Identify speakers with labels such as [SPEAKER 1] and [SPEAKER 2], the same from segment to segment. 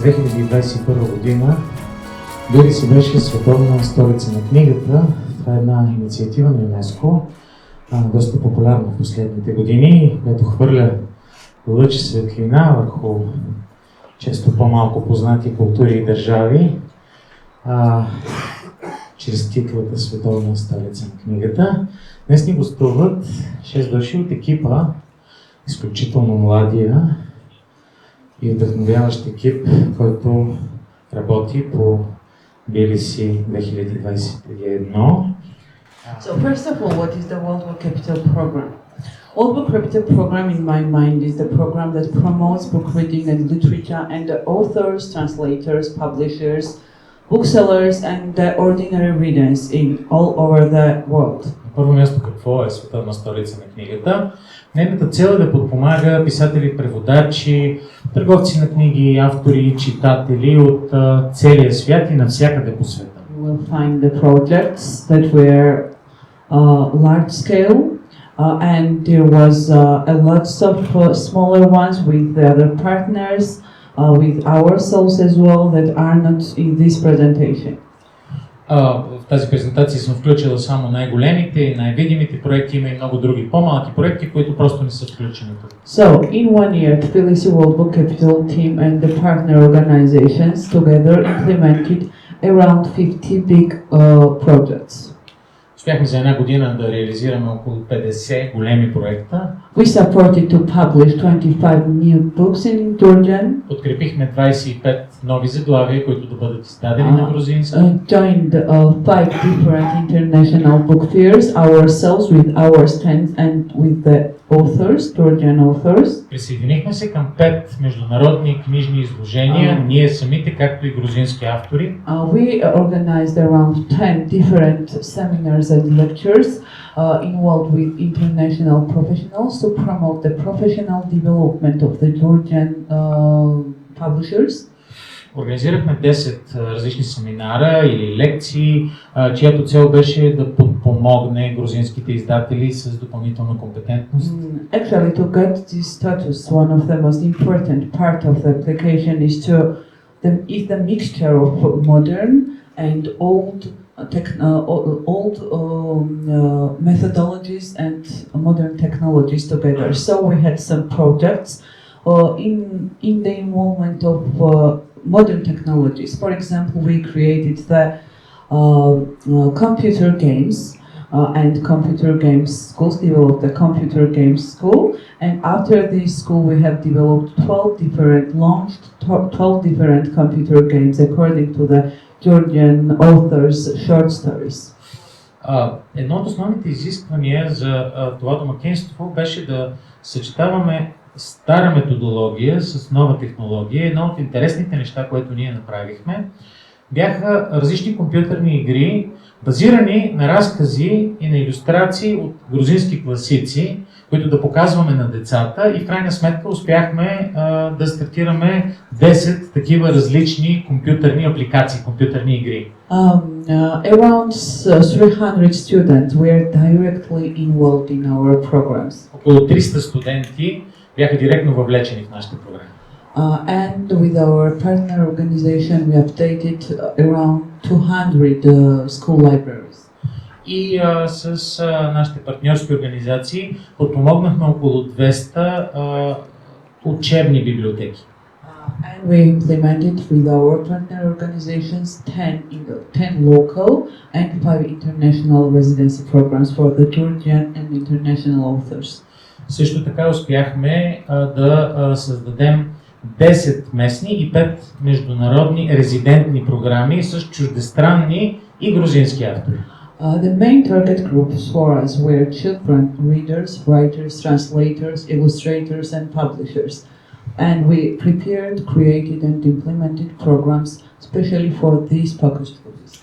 [SPEAKER 1] През 2021 година Тбилиси беше световна столица на книгата. Това е една инициатива на ЮНЕСКО, доста популярна в последните години, която хвърля лъч светлина върху често по-малко познати култури и държави, чрез титлата световна столица на книгата. Днес ни гостуват 6 души от екипа, изключително младия и вдъхновяващ екип, който работи по Тбилиси 2021.
[SPEAKER 2] So first of all, what is the World Book Capital Program? World Book Capital Program, in my mind, is the program that promotes book reading and literature, and the authors, translators, publishers, booksellers, and the ordinary readers in all over the world.
[SPEAKER 1] На първо място, какво е световна столица на книгата? Нейната цел е да подпомага писатели, преводачи, търговци на книги, автори, читатели от целия свят и навсякъде по света.
[SPEAKER 2] You will find the projects that were large scale, and there was a lots of smaller ones with the other partners, with ourselves as well, that are not in this presentation.
[SPEAKER 1] В тази презентация съм включила само най-големите и най-видимите проекти, има и много други по-малки проекти, които просто не са включени тук.
[SPEAKER 2] So, in one year, Tbilisi World Book Capital team and the partner organizations together implemented around 50 big projects.
[SPEAKER 1] Успяхме за една година да реализираме около 50 големи проекта.
[SPEAKER 2] We supported to publish 25 new books in Georgian.
[SPEAKER 1] Подкрепихме 25 нови заглавия, които да бъдат издадени на грузински.
[SPEAKER 2] Joined 5 different international book fairs ourselves with our stands and with the authors, Georgian authors.
[SPEAKER 1] Присъединихме се към 5 международни книжни изложения, ние самите, както и грузински автори.
[SPEAKER 2] We organized around 10 different seminars and lectures involved with international professionals to promote the professional development of the Georgian publishers.
[SPEAKER 1] Организирахме 10 различни семинара или лекции, чиято цел беше да подпомогне грузинските издатели с допълнителна компетентност.
[SPEAKER 2] Actually, to get this status, one of the most important part of the application is the mixture of modern and old methodologies and modern technologies together. So we had some projects in the involvement of modern technologies. For example, we created the computer games and computer games schools, developed the computer games school, and after this school we have developed 12 different computer games according to the Georgian authors' short stories.
[SPEAKER 1] Едно от основните изисквания за това домакинство беше да съчетаваме стара методология с нова технология. Едно от интересните неща, което ние направихме, бяха различни компютърни игри, базирани на разкази и на илюстрации от грузински класици, които да показваме на децата, и в крайна сметка успяхме да стартираме 10 такива различни компютърни апликации, компютърни игри.
[SPEAKER 2] Around 300 students were directly involved in our programs.
[SPEAKER 1] Около 300 студенти бяха директно въвлечени в нашите програми.
[SPEAKER 2] And with our partner organization we updated around 200 school libraries.
[SPEAKER 1] И с нашите партньорски организации подпомогнахме около 200 учебни библиотеки.
[SPEAKER 2] And we implemented with our partner organizations 10 local and 5 international residency programs for the Georgian and international authors.
[SPEAKER 1] Също така успяхме да създадем 10 местни и 5 международни резидентни програми с чуждестранни и грузински автори.
[SPEAKER 2] The main target groups for us were children, readers, writers, translators, illustrators and publishers. And we prepared, created and implemented programs especially for these focus groups.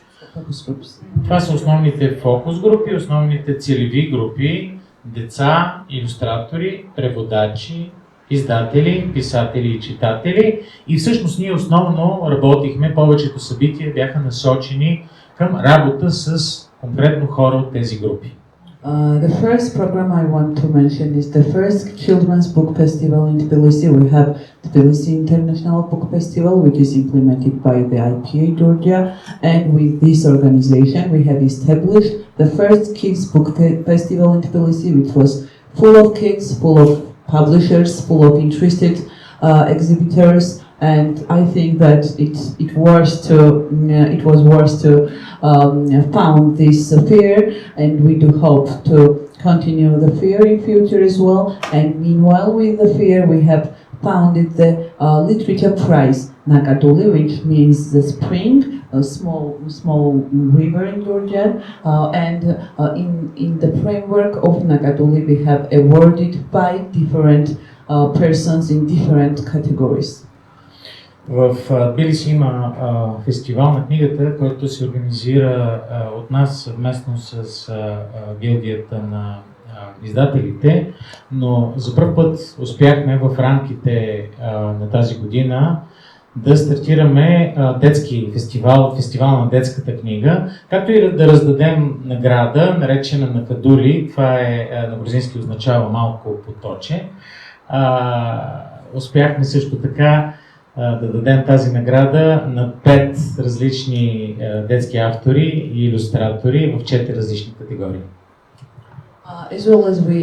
[SPEAKER 1] Това са основните фокус групи, основните целеви групи: деца, илюстратори, преводачи, издатели, писатели и читатели. И всъщност ние основно работихме, повечето събития бяха насочени към работа с конкретно хора от тези групи.
[SPEAKER 2] The first program I want to mention is the first children's book festival in Tbilisi. We have Tbilisi International Book Festival, which is implemented by the IPA Georgia, and with this organization we have established the first kids book festival in Tbilisi, which was full of kids, full of publishers, full of interested exhibitors, and I think that it was worth to found this fair, and we do hope to continue the fair in future as well. And meanwhile, with the fair, we have founded the literature prize Nakatuli, which means the spring, a small river in Georgia, and in the framework of Nakatuli, we have awarded 5 different persons in different categories.
[SPEAKER 1] В Тбилиси има фестивал на книгата, който се организира от нас съвместно с гилдията на издателите, но за първ път успяхме в рамките на тази година да стартираме детски фестивал на детската книга, както и да раздадем награда, наречена Накадули. Това на грузински означава малко поточе. Успяхме също така да дадем тази награда на 5 различни детски автори и илюстратори в 4 различни категории.
[SPEAKER 2] As well as we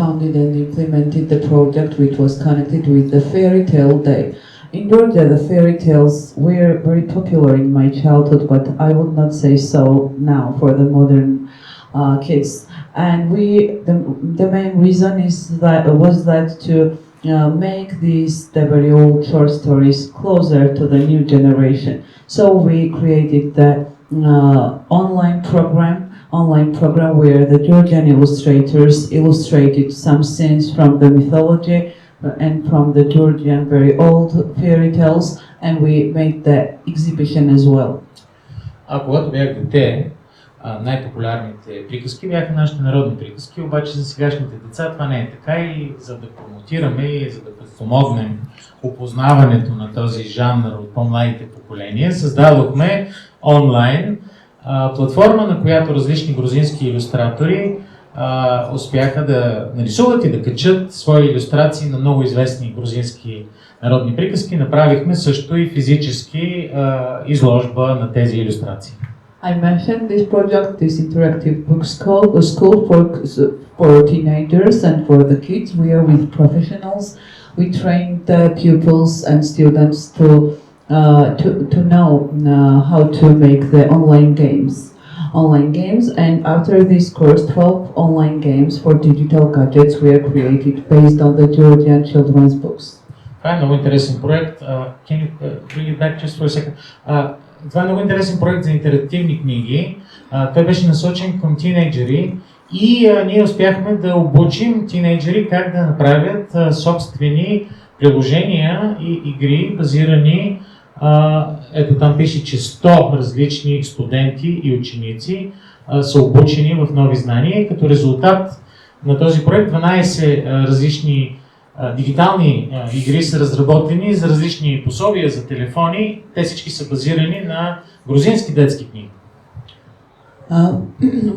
[SPEAKER 2] founded and implemented the project which was connected with the fairy tale day. In Georgia, the fairy tales were very popular in my childhood, but I would not say so now for the modern kids. And the main reason was that to make the very old short stories closer to the new generation. So we created the online program where the Georgian illustrators illustrated some scenes from the mythology and from the Georgian very old fairy tales, and we made the exhibition as well.
[SPEAKER 1] Когато бях дете, най-популярните приказки бяха нашите народни приказки, обаче за сегашните деца това не е така, и за да промотираме и за да подпомогнем опознаването на този жанр от по-младите поколения, създадохме онлайн платформа, на която различни грузински илюстратори успяха да нарисуват и да качат свои илюстрации на много известни грузински народни приказки. Направихме също и физически изложба на тези илюстрации.
[SPEAKER 2] I mentioned this project, this interactive book school for teenagers and for the kids. We are with professionals. We train the pupils and students to know how to make the online games. And after this course, 12 online games for digital gadgets were created based on the Georgian children's books.
[SPEAKER 1] Това е много интересен проект. Can you bring it back just for a second? Това е много интересен проект за интерактивни книги. Той беше насочен към тинейджери и ние успяхме да обучим тинейджери как да направят собствени приложения и игри, базирани, ето там пише, че 100 различни студенти и ученици са обучени в нови знания. Като резултат на този проект 12 различни дигитални игри са разработени за различни пособия за телефони. Те всички са базирани на грузински детски книги.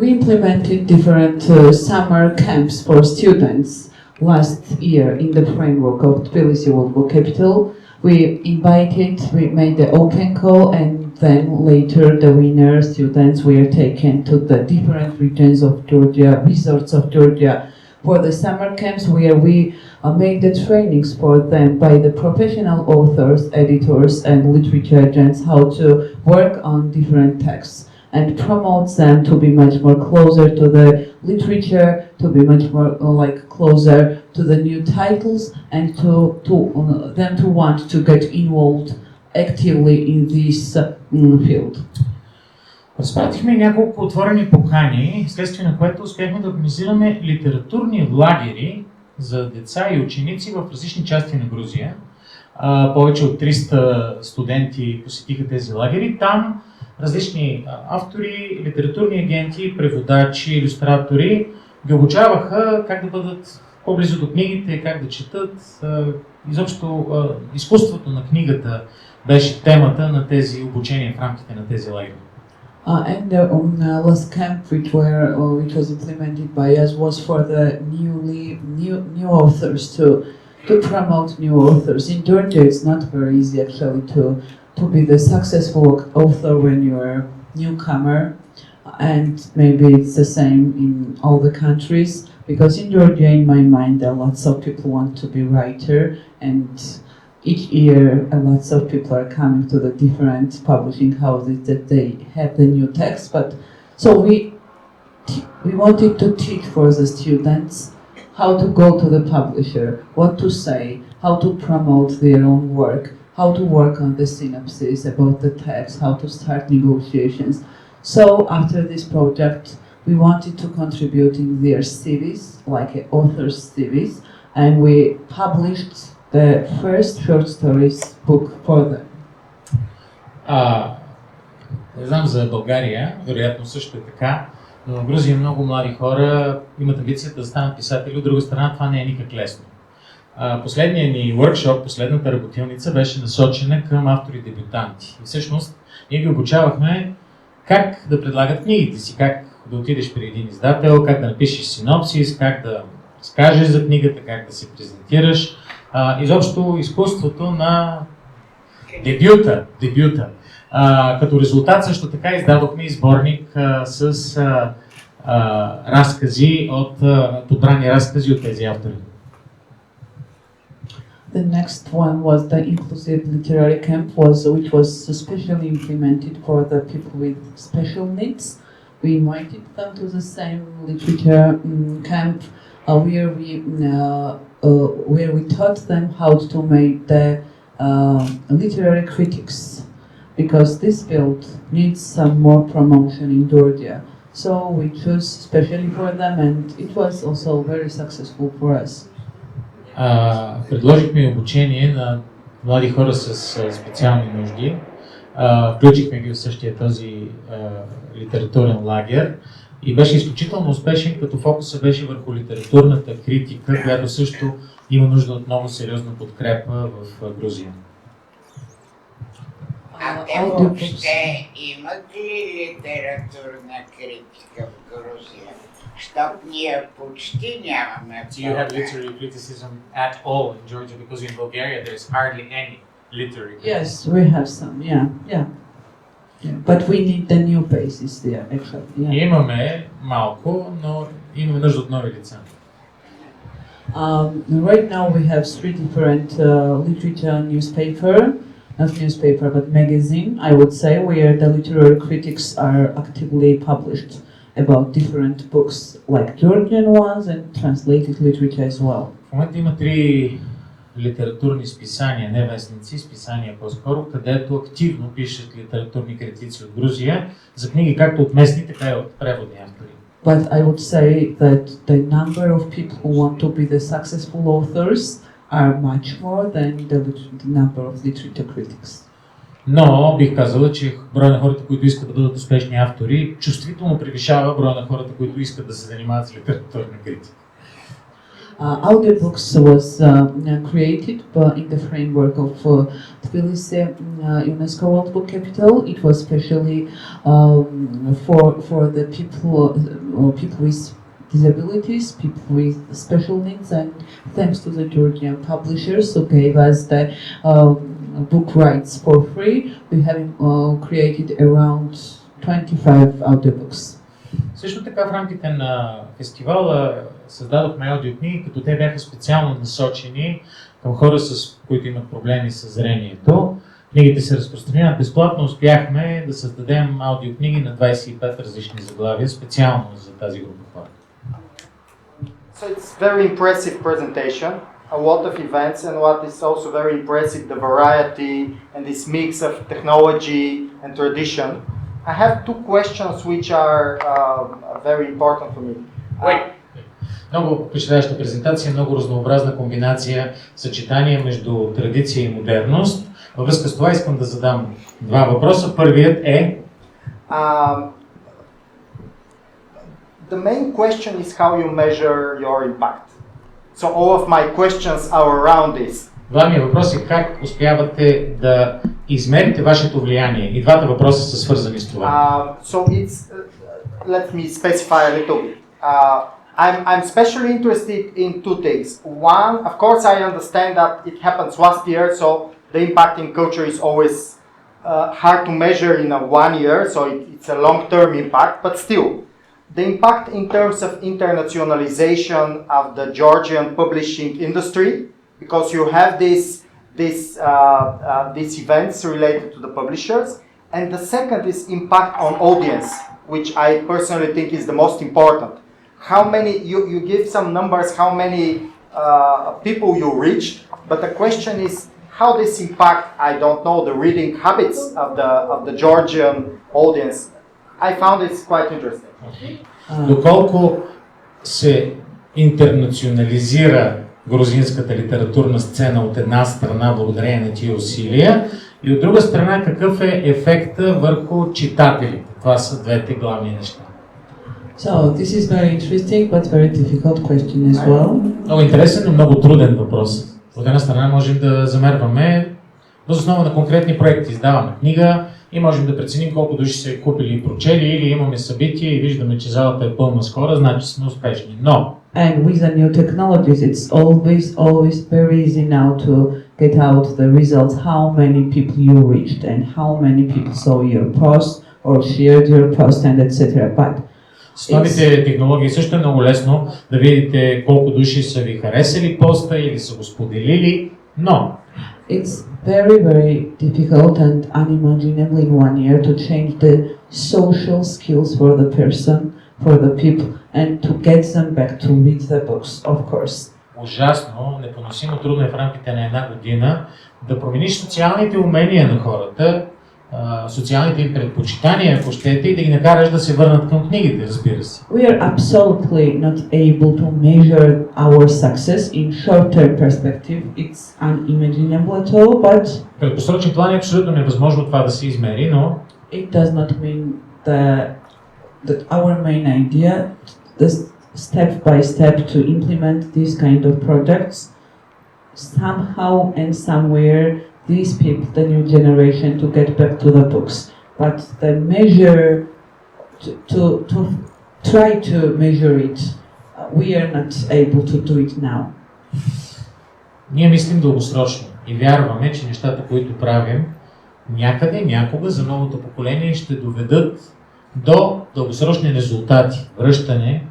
[SPEAKER 2] We implemented different summer camps for students last year in the framework of Tbilisi World Book Capital. We made the open call, and then later the winner students were taken to the different regions of Georgia, resorts of Georgia, for the summer camps where we made the trainings for them by the professional authors, editors and literature agents how to work on different texts and promote them to be much more closer to the literature, to be much more closer to the new titles, and to them to want to get involved actively in this field.
[SPEAKER 1] Разпратихме няколко отворени покани, вследствие на което успяхме да организираме литературни лагери за деца и ученици в различни части на Грузия. Повече от 300 студенти посетиха тези лагери. Там различни автори, литературни агенти, преводачи, илюстратори ги обучаваха как да бъдат по-близо до книгите, как да четат. Изобщо изкуството на книгата беше темата на тези обучения в рамките на тези лагери.
[SPEAKER 2] And the last camp which was implemented by us was for the new authors to promote new authors. In Georgia, it's not very easy actually to be the successful author when you're a newcomer, and maybe it's the same in all the countries, because in Georgia, in my mind, there are lots of people want to be writer, and each year lots of people are coming to the different publishing houses that they have the new text. But so we wanted to teach for the students how to go to the publisher, what to say, how to promote their own work, how to work on the synopsis about the text, how to start negotiations. So after this project, we wanted to contribute in their CVs, like author's CVs, and we published the first short stories book for them.
[SPEAKER 1] Не знам за България, вероятно също е така, но в Грузия много млади хора имат амбицията да станат писатели, от друга страна това не е никак лесно. Последният ни workshop, последната работилница беше насочена към автори-дебютанти. И всъщност ние ги обучавахме как да предлагат книгите си, как да отидеш при един издател, как да напишеш синопсис, как да разкажеш за книгата, как да се презентираш. Изобщо изкуството на дебюта. Като резултат също така издадохме сборник с разкази подбрани разкази от тези автори.
[SPEAKER 2] The next one was the inclusive literary camp, which was specially implemented for the people with special needs. We invited them to the same literature camp where we taught them how to make the literary critics, because this field needs some more promotion in Georgia. So we chose specially for them, and it was also very successful for us.
[SPEAKER 1] Предложихме обучение на млади хора с специални нужди. Включихме ги в същия този литературен лагер и беше изключително успешен, като фокуса беше върху литературната критика, която също има нужда от много сериозна подкрепа в Грузия.
[SPEAKER 3] А те въобще имат ли литературна критика в Грузия? Защото ние почти нямаме.
[SPEAKER 1] Do you have literary criticism at all in Georgia? Because in Bulgaria there's hardly any literary criticism.
[SPEAKER 2] Yes, we have some, yeah. But we need the new faces there, actually. Yeah.
[SPEAKER 1] Имаме малко, но имаме нужда от нови лица.
[SPEAKER 2] Right now we have 3 different literature not newspaper, but magazine, I would say, where the literary critics are actively published about different books, like Georgian ones and translated literature as well.
[SPEAKER 1] В момента има 3 литературни списания, не вестници, списания по-скоро, където активно пишат литературни критици от Грузия за книги както от местни, така и от преводни автори.
[SPEAKER 2] But I would say that the number of people who want to be the successful authors are much more than the number of literature critics.
[SPEAKER 1] Но бих казала, че броя на хората, които искат да бъдат успешни автори, чувствително превишава броя на хората, които искат да се занимават с литературна критика.
[SPEAKER 2] Audiobooks was created in the framework of Tbilisi UNESCO World Book Capital. It was specially for the people with disabilities, people with special needs, and thanks to the Georgian publishers who gave us the book rights for free, we have created around 25 audiobooks.
[SPEAKER 1] Също така в рамките на фестивала създадохме аудиокниги, като те бяха специално насочени към хора, които имат проблеми с зрението. Книгите се разпространяват безплатно, успяхме да създадем аудиокниги на 25 различни заглавия, специално за тази група хора.
[SPEAKER 4] So it's very impressive presentation, a lot of events, and what is also very impressive, the variety and this mix of technology and tradition. I have 2 questions which are very important for me.
[SPEAKER 1] Много впечатляваща презентация, много разнообразна комбинация, съчетание между традиция и модерност. Във връзка с това искам да задам 2 въпроса. Първият е...
[SPEAKER 4] The main question is how you measure your impact. So all of my questions are around this.
[SPEAKER 1] Главният въпрос е как успявате да измерите вашето влияние? И двата въпроса са свързани с това.
[SPEAKER 4] So it's, let me specify a little bit. I'm especially interested in two things. One, of course, I understand that it happens last year, so the impact in culture is always hard to measure in a 1 year, so it's a long-term impact, but still, the impact in terms of internationalization of the Georgian publishing industry, because you have these events related to the publishers, and the second is impact on audience, which I personally think is the most important. How many, you give some numbers, how many people you reached, but the question is how this impact, I don't know, the reading habits of the Georgian audience. I found it quite interesting.
[SPEAKER 1] Доколко се интернационализира грузинската литературна сцена от една страна благодарение на тия усилия и от друга страна какъв е ефекта върху читателите? Това са двете главни неща.
[SPEAKER 2] So this is very interesting but very difficult question as well.
[SPEAKER 1] Много интересен, но много труден въпрос. От една страна можем да замерваме въз основа на конкретни проекти. Издаваме книга и можем да преценим колко души са купили и прочели, или имаме събитие и виждаме, че залата е пълна с хора, значи сме успешни. Но
[SPEAKER 2] And with the new technologies, it's always very easy now to get out the results, how many people you reached and how many people saw your post or shared your post and etc. But
[SPEAKER 1] с новите технологии също е много лесно да видите колко души са ви харесали поста или са го споделили, но
[SPEAKER 2] it's very difficult and unimaginable in 1 year to change the social skills for the person, for the people, and to get them back to read the books, of course.
[SPEAKER 1] Ужасно, непоносимо трудно е в рамките на една година да промениш социалните умения на хората, социалните им предпочитания, ако щете, и да ги накараш да се върнат към книгите, разбира се.
[SPEAKER 2] We are absolutely not able to measure our success in short-term perspective. It's unimaginable at all, but
[SPEAKER 1] В краткосрочен план е абсолютно невъзможно това да се измери, но
[SPEAKER 2] it does not mean that our main idea, the step by step to implement these kind of projects, somehow and somewhere these people, the new generation, to get back to the books. But the measure, to try to measure it, we are not able to do it now.
[SPEAKER 1] ние мислим дългосрочно и вярваме, че нещата, които правим, някъде, някога за новото поколение ще доведат до дългосрочни резултати, връщане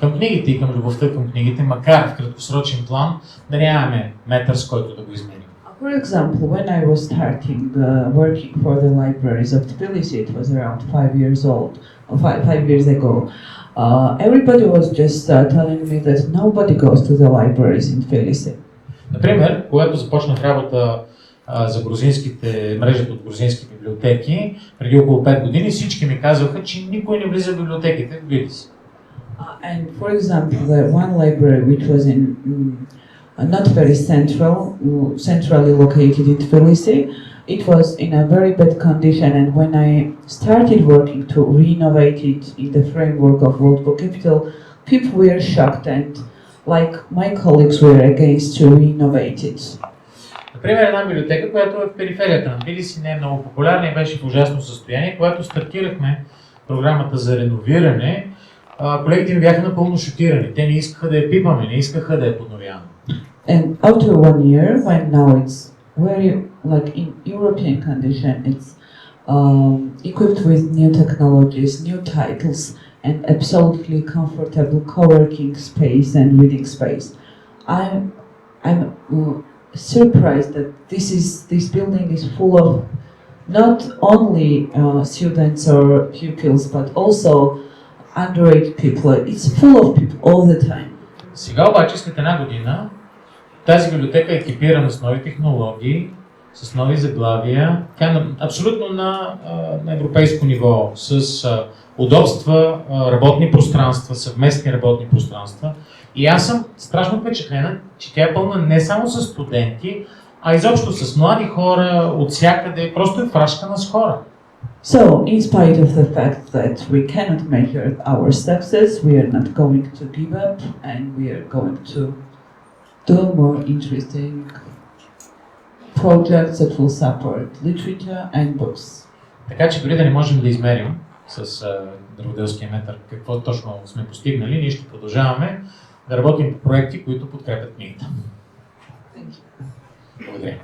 [SPEAKER 1] към книгите и към любовта към книгите, макар в краткосрочен план да нямаме метър, с който да го измерим.
[SPEAKER 2] For example, when I was starting working for the libraries of Tbilisi, it was around 5 years old, or 5 years ago. Everybody was just telling me that nobody goes to the libraries in Tbilisi.
[SPEAKER 1] Например, когато започнах работа за мрежата от грузински библиотеки, преди около 5 години, всички ми казваха, че никой не влиза в библиотеките в Тбилиси.
[SPEAKER 2] And for example, the one library which was in not very centrally located in Tbilisi, it was in a very bad condition, and when I started working to renovate it in the framework of World Book Capital, people were shocked and like my colleagues were against to renovate it.
[SPEAKER 1] Например, една библиотека, която е в периферията на Тбилиси, не е много популярна и беше в ужасно състояние. Когато стартирахме програмата за реновиране, колегите ми бяха напълно шокирани. Те не искаха да я пипаме, не искаха да я подновяваме.
[SPEAKER 2] And after 1 year, when now it's very like in European condition, it's equipped with new technologies, new titles, and absolutely comfortable co-working space and reading space. I'm surprised that this building is full of not only students or pupils, but also underage people. It's full of people all the time.
[SPEAKER 1] Сега обаче, след една година, тази библиотека е екипирана с нови технологии, с нови заглавия, тя е абсолютно на европейско ниво, с удобства, работни пространства, съвместни работни пространства. И аз съм страшно впечатлена, че тя е пълна не само с студенти, а изобщо с млади хора от всякъде, просто е фрашкана с хора.
[SPEAKER 2] So, in spite of the fact that we cannot measure our success, we are not going to give up and we are going to do more interesting projects that will separate literature and books.
[SPEAKER 1] Така че дори да не можем да измерим с дърводелския метър какво точно сме постигнали, ние ще продължаваме да работим по проекти, които подкрепят книгата. Благодаря.